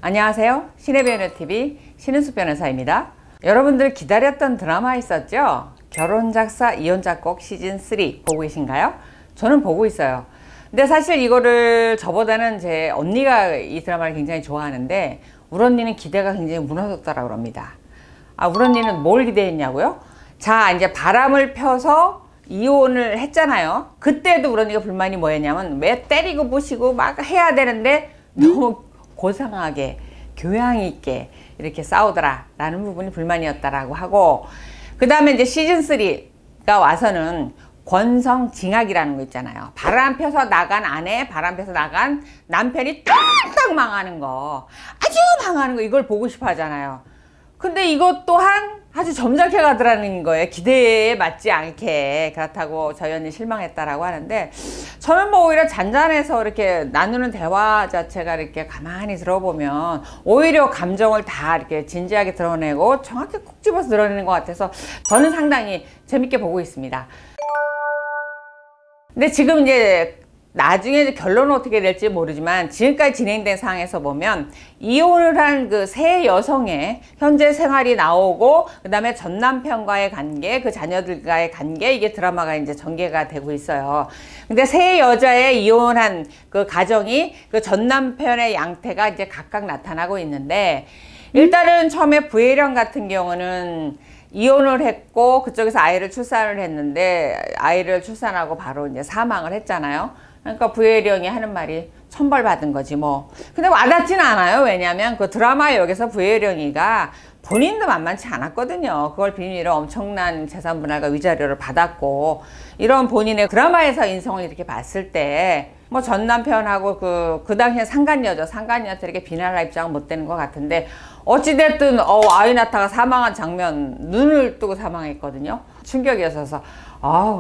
안녕하세요. 신의 변호TV 신은숙 변호사입니다. 여러분들 기다렸던 드라마 있었죠? 결혼작사 이혼작곡 시즌3 보고 계신가요? 저는 보고 있어요. 근데 사실 이거를 저보다는 제 언니가 이 드라마를 굉장히 좋아하는데 우리 언니는 기대가 굉장히 무너졌다고 합니다. 우리 언니는 뭘 기대했냐고요? 자, 이제 바람을 펴서 이혼을 했잖아요. 그때도 우리 언니가 불만이 뭐였냐면 왜 때리고 부시고 막 해야 되는데 너무 고상하게 교양 있게 이렇게 싸우더라 라는 부분이 불만이었다라고 하고, 그 다음에 이제 시즌3가 와서는 권성징악이라는 거 있잖아요. 바람 펴서 나간 아내, 바람 펴서 나간 남편이 딱 망하는 거, 아주 망하는 거, 이걸 보고 싶어 하잖아요. 근데 이것 또한 아주 점잖게 가더라는 거예요. 기대에 맞지 않게. 그렇다고 저희 언니 실망했다라고 하는데, 저는 뭐 오히려 잔잔해서 이렇게 나누는 대화 자체가 이렇게 가만히 들어보면 오히려 감정을 다 이렇게 진지하게 드러내고 정확히 콕 집어서 드러내는 것 같아서 저는 상당히 재밌게 보고 있습니다. 근데 지금 이제 나중에 결론은 어떻게 될지 모르지만 지금까지 진행된 상황에서 보면 이혼을 한 그 세 여성의 현재 생활이 나오고, 그 다음에 전 남편과의 관계, 그 자녀들과의 관계, 이게 드라마가 이제 전개가 되고 있어요. 근데 세 여자의 이혼한 그 가정이 그 전 남편의 양태가 이제 각각 나타나고 있는데, 일단은 처음에 부혜령 같은 경우는 이혼을 했고 그쪽에서 아이를 출산을 했는데 아이를 출산하고 바로 이제 사망을 했잖아요. 그러니까 부혜령이 하는 말이 천벌 받은 거지 뭐. 근데 와닿지는 않아요. 왜냐하면 그 드라마 역에서 부혜령이가 본인도 만만치 않았거든요. 그걸 비밀로 엄청난 재산 분할과 위자료를 받았고, 이런 본인의 드라마에서 인성을 이렇게 봤을 때 뭐 전 남편하고 그 당시에 상간녀죠. 상간녀한테 비난할 입장은 못 되는 것 같은데, 어찌됐든 아이 낳다가 사망한 장면, 눈을 뜨고 사망했거든요. 충격이었어서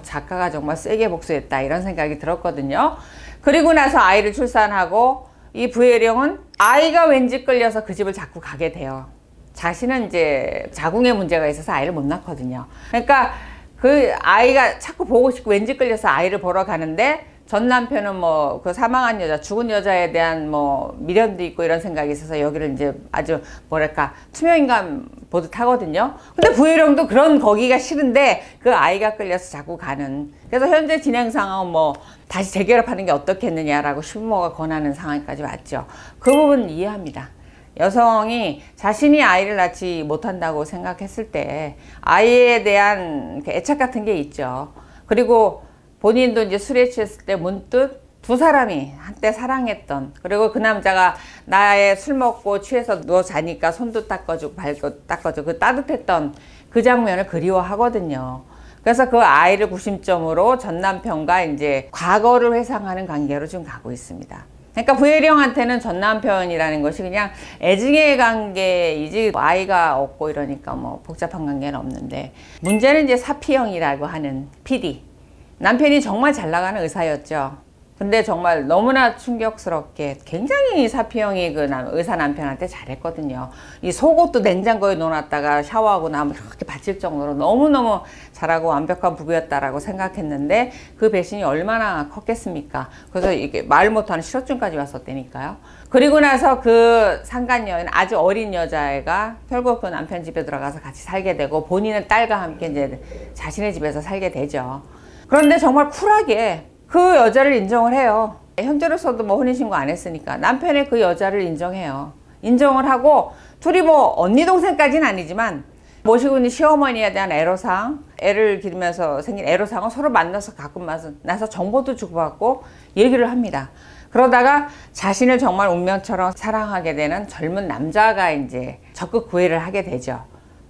작가가 정말 세게 복수했다 이런 생각이 들었거든요. 그리고 나서 아이를 출산하고 이 부혜령은 아이가 왠지 끌려서 그 집을 자꾸 가게 돼요. 자신은 이제 자궁에 문제가 있어서 아이를 못 낳거든요. 그러니까 그 아이가 자꾸 보고 싶고 왠지 끌려서 아이를 보러 가는데, 전 남편은 뭐 그 사망한 여자, 죽은 여자에 대한 뭐 미련도 있고 이런 생각이 있어서 여기를 이제 아주 뭐랄까 투명인간 보듯 하거든요. 근데 부혜령도 그런 거기가 싫은데 그 아이가 끌려서 자꾸 가는. 그래서 현재 진행 상황은 뭐 다시 재결합하는 게 어떻겠느냐라고 시부모가 권하는 상황까지 왔죠. 그 부분 이해합니다. 여성이 자신이 아이를 낳지 못한다고 생각했을 때 아이에 대한 애착 같은 게 있죠. 그리고 본인도 이제 술에 취했을 때 문득 두 사람이 한때 사랑했던, 그리고 그 남자가 나의 술 먹고 취해서 누워 자니까 손도 닦아주고 발도 닦아주고 그 따뜻했던 그 장면을 그리워하거든요. 그래서 그 아이를 구심점으로 전 남편과 이제 과거를 회상하는 관계로 지금 가고 있습니다. 그러니까 부혜령한테는 전 남편이라는 것이 그냥 애증의 관계이지 아이가 없고 이러니까 뭐 복잡한 관계는 없는데, 문제는 이제 사피형이라고 하는 PD. 남편이 정말 잘 나가는 의사였죠. 근데 정말 너무나 충격스럽게 굉장히 사피형이 그 의사 남편한테 잘했거든요. 이 속옷도 냉장고에 넣어놨다가 샤워하고 나면 그렇게 받칠 정도로 너무너무 잘하고 완벽한 부부였다라고 생각했는데 그 배신이 얼마나 컸겠습니까? 그래서 이게 말 못하는 실어증까지 왔었다니까요. 그리고 나서 그 상간녀인 아주 어린 여자애가 결국 그 남편 집에 들어가서 같이 살게 되고, 본인은 딸과 함께 이제 자신의 집에서 살게 되죠. 그런데 정말 쿨하게 그 여자를 인정을 해요. 현재로서도 뭐 혼인신고 안 했으니까 남편의 그 여자를 인정해요. 인정을 하고 둘이 뭐 언니 동생까지는 아니지만 모시고 있는 시어머니에 대한 애로사항, 애를 기르면서 생긴 애로사항을 서로 만나서 가끔 나서 정보도 주고받고 얘기를 합니다. 그러다가 자신을 정말 운명처럼 사랑하게 되는 젊은 남자가 이제 적극 구애를 하게 되죠.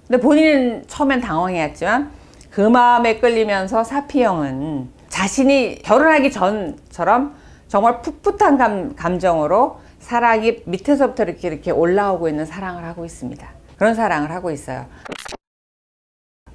근데 본인은 처음엔 당황했지만 그 마음에 끌리면서 사피형은 자신이 결혼하기 전처럼 정말 풋풋한 감정으로 사랑이 밑에서부터 이렇게 올라오고 있는 사랑을 하고 있습니다. 그런 사랑을 하고 있어요.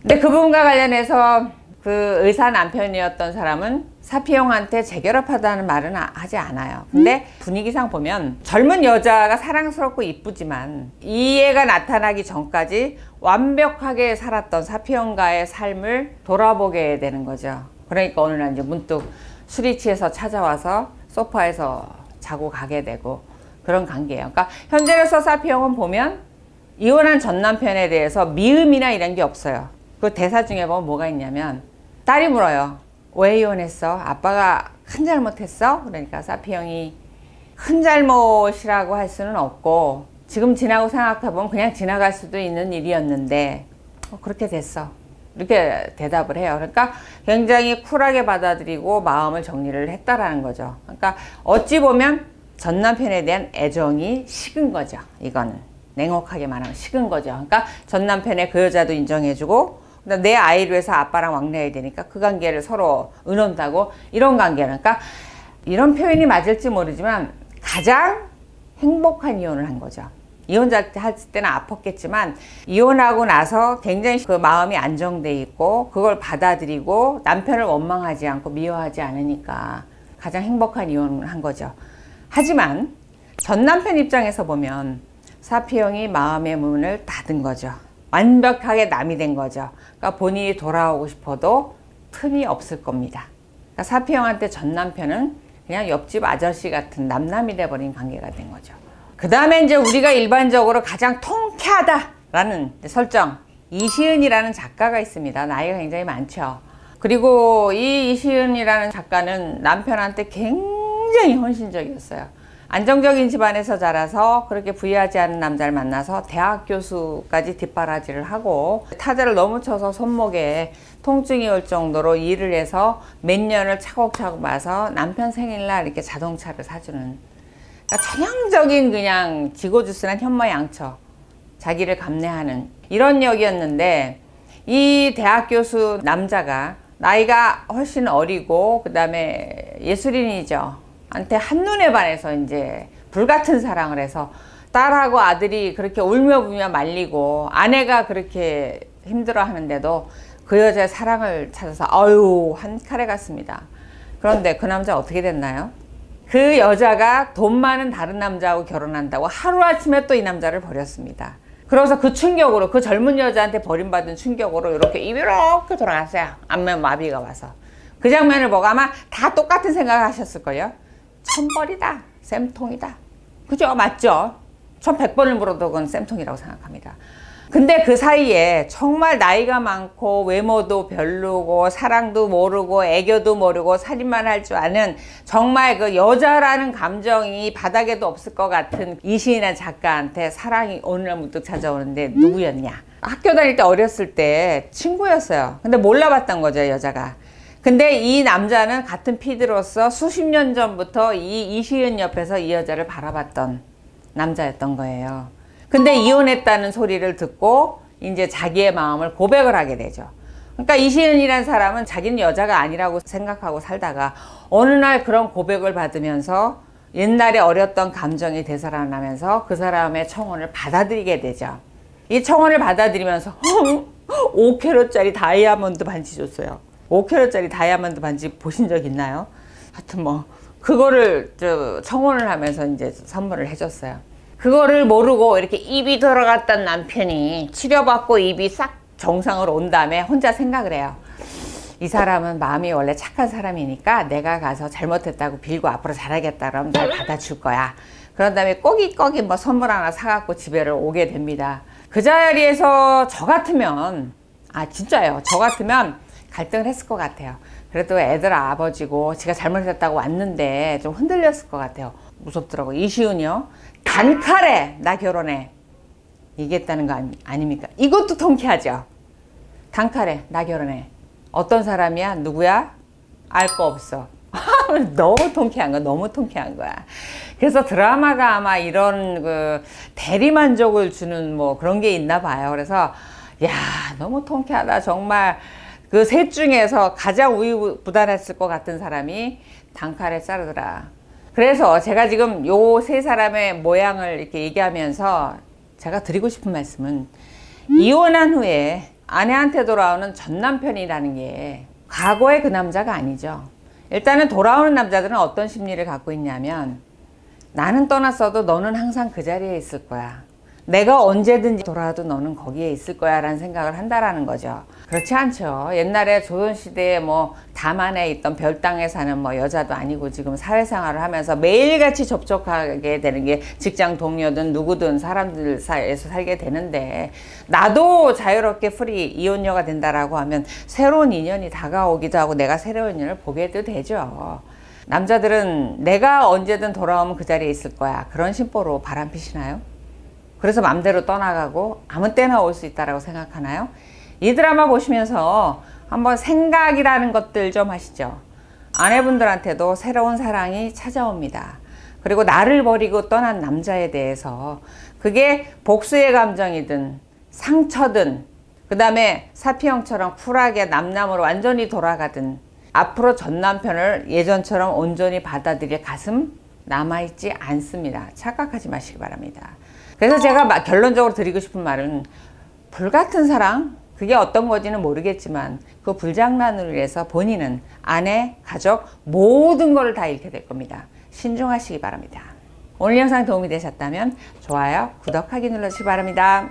근데 그 부분과 관련해서 그 의사 남편이었던 사람은 사피형한테 재결합하다는 말은 하지 않아요. 근데 분위기상 보면 젊은 여자가 사랑스럽고 이쁘지만 이 애가 나타나기 전까지 완벽하게 살았던 사피형과의 삶을 돌아보게 되는 거죠. 그러니까 어느 날 이제 문득 술이 취해서 찾아와서 소파에서 자고 가게 되고, 그런 관계예요. 그러니까 현재로서 사피형은 보면 이혼한 전 남편에 대해서 미움이나 이런 게 없어요. 그 대사 중에 보면 뭐가 있냐면 딸이 물어요. 왜 이혼했어? 아빠가 큰 잘못했어? 그러니까 사피형이 큰 잘못이라고 할 수는 없고 지금 지나고 생각해보면 그냥 지나갈 수도 있는 일이었는데 그렇게 됐어. 이렇게 대답을 해요. 그러니까 굉장히 쿨하게 받아들이고 마음을 정리를 했다라는 거죠. 그러니까 어찌 보면 전 남편에 대한 애정이 식은 거죠. 이거는 냉혹하게 말하면 식은 거죠. 그러니까 전 남편의 그 여자도 인정해주고 내 아이를 위해서 아빠랑 왕래해야 되니까 그 관계를 서로 의논하고 이런 관계는 그러니까 이런 표현이 맞을지 모르지만 가장 행복한 이혼을 한 거죠. 이혼할 때는 아팠겠지만 이혼하고 나서 굉장히 그 마음이 안정돼 있고 그걸 받아들이고 남편을 원망하지 않고 미워하지 않으니까 가장 행복한 이혼을 한 거죠. 하지만 전 남편 입장에서 보면 사피형이 마음의 문을 닫은 거죠. 완벽하게 남이 된 거죠. 그러니까 본인이 돌아오고 싶어도 틈이 없을 겁니다. 그러니까 사피형한테 전 남편은 그냥 옆집 아저씨 같은 남남이 돼버린 관계가 된 거죠. 그 다음에 이제 우리가 일반적으로 가장 통쾌하다라는 설정, 이시은이라는 작가가 있습니다. 나이가 굉장히 많죠. 그리고 이 이시은이라는 작가는 남편한테 굉장히 헌신적이었어요. 안정적인 집안에서 자라서 그렇게 부유하지 않은 남자를 만나서 대학 교수까지 뒷바라지를 하고 타자를 너무 쳐서 손목에 통증이 올 정도로 일을 해서 몇 년을 차곡차곡 봐서 남편 생일날 이렇게 자동차를 사주는, 그러니까 전형적인 그냥 지고주스란 현모양처, 자기를 감내하는 이런 역이었는데, 이 대학 교수 남자가 나이가 훨씬 어리고 그 다음에 예술인이죠. 한테 한눈에 반해서 이제 불같은 사랑을 해서 딸하고 아들이 그렇게 울며불며 말리고 아내가 그렇게 힘들어 하는데도 그 여자의 사랑을 찾아서 아유 한 칼에 갔습니다. 그런데 그 남자 어떻게 됐나요? 그 여자가 돈 많은 다른 남자하고 결혼한다고 하루아침에 또 이 남자를 버렸습니다. 그래서 그 충격으로, 그 젊은 여자한테 버림받은 충격으로 이렇게 입이 이렇게 돌아갔어요. 안면 마비가 와서. 그 장면을 보고 아마 다 똑같은 생각을 하셨을걸요. 천벌이다, 쌤통이다. 그죠? 맞죠? 1100번을 물어도 그건 쌤통이라고 생각합니다. 근데 그 사이에 정말 나이가 많고 외모도 별로고 사랑도 모르고 애교도 모르고 살인만 할 줄 아는 정말 그 여자라는 감정이 바닥에도 없을 것 같은 이시인한 작가한테 사랑이 어느 날 문득 찾아오는데 누구였냐? 학교 다닐 때 어렸을 때 친구였어요. 근데 몰라봤던 거죠, 여자가. 근데 이 남자는 같은 피디로서 수십 년 전부터 이 이시은 옆에서 이 여자를 바라봤던 남자였던 거예요. 근데 이혼했다는 소리를 듣고 이제 자기의 마음을 고백을 하게 되죠. 그러니까 이시은이라는 사람은 자기는 여자가 아니라고 생각하고 살다가 어느 날 그런 고백을 받으면서 옛날에 어렸던 감정이 되살아나면서 그 사람의 청혼을 받아들이게 되죠. 이 청혼을 받아들이면서 5캐럿짜리 다이아몬드 반지 줬어요. 5캐럿짜리 다이아몬드 반지 보신 적 있나요? 하여튼 뭐 그거를 청혼을 하면서 이제 선물을 해줬어요. 그거를 모르고 이렇게 입이 들어갔던 남편이 치료받고 입이 싹 정상으로 온 다음에 혼자 생각을 해요. 이 사람은 마음이 원래 착한 사람이니까 내가 가서 잘못했다고 빌고 앞으로 잘하겠다 그러면 잘 받아줄 거야. 그런 다음에 꼬깃꼬깃 뭐 선물 하나 사갖고 집에를 오게 됩니다. 그 자리에서 저 같으면, 진짜요, 저 같으면 갈등을 했을 것 같아요. 그래도 애들 아버지고 지가 잘못했다고 왔는데 좀 흔들렸을 것 같아요. 무섭더라고. 이시은이요, 단칼에 나 결혼해 얘기했다는 거 아닙니까? 이것도 통쾌하죠. 단칼에 나 결혼해. 어떤 사람이야? 누구야? 알 거 없어. 너무 통쾌한 거야. 너무 통쾌한 거야. 그래서 드라마가 아마 이런 그 대리만족을 주는 뭐 그런 게 있나 봐요. 그래서 야, 너무 통쾌하다. 정말 그 셋 중에서 가장 우유부단했을 것 같은 사람이 단칼에 자르더라. 그래서 제가 지금 요 세 사람의 모양을 이렇게 얘기하면서 제가 드리고 싶은 말씀은, 이혼한 후에 아내한테 돌아오는 전 남편이라는 게 과거의 그 남자가 아니죠. 일단은 돌아오는 남자들은 어떤 심리를 갖고 있냐면, 나는 떠났어도 너는 항상 그 자리에 있을 거야. 내가 언제든지 돌아와도 너는 거기에 있을 거야 라는 생각을 한다라는 거죠. 그렇지 않죠. 옛날에 조선시대에 뭐 담안에 있던 별당에 사는 뭐 여자도 아니고 지금 사회생활을 하면서 매일같이 접촉하게 되는 게 직장 동료든 누구든 사람들 사이에서 살게 되는데, 나도 자유롭게 프리 이혼녀가 된다라고 하면 새로운 인연이 다가오기도 하고 내가 새로운 인연을 보게도 되죠. 남자들은 내가 언제든 돌아오면 그 자리에 있을 거야, 그런 심보로 바람피시나요? 그래서 맘대로 떠나가고 아무 때나 올 수 있다고 생각하나요? 이 드라마 보시면서 한번 생각이라는 것들 좀 하시죠. 아내분들한테도 새로운 사랑이 찾아옵니다. 그리고 나를 버리고 떠난 남자에 대해서, 그게 복수의 감정이든 상처든, 그 다음에 사피형처럼 쿨하게 남남으로 완전히 돌아가든, 앞으로 전 남편을 예전처럼 온전히 받아들일 가슴 남아있지 않습니다. 착각하지 마시기 바랍니다. 그래서 제가 결론적으로 드리고 싶은 말은, 불같은 사랑, 그게 어떤 건지는 모르겠지만 그 불장난으로 인해서 본인은 아내, 가족 모든 걸 다 잃게 될 겁니다. 신중하시기 바랍니다. 오늘 영상 도움이 되셨다면 좋아요, 구독하기 눌러주시기 바랍니다.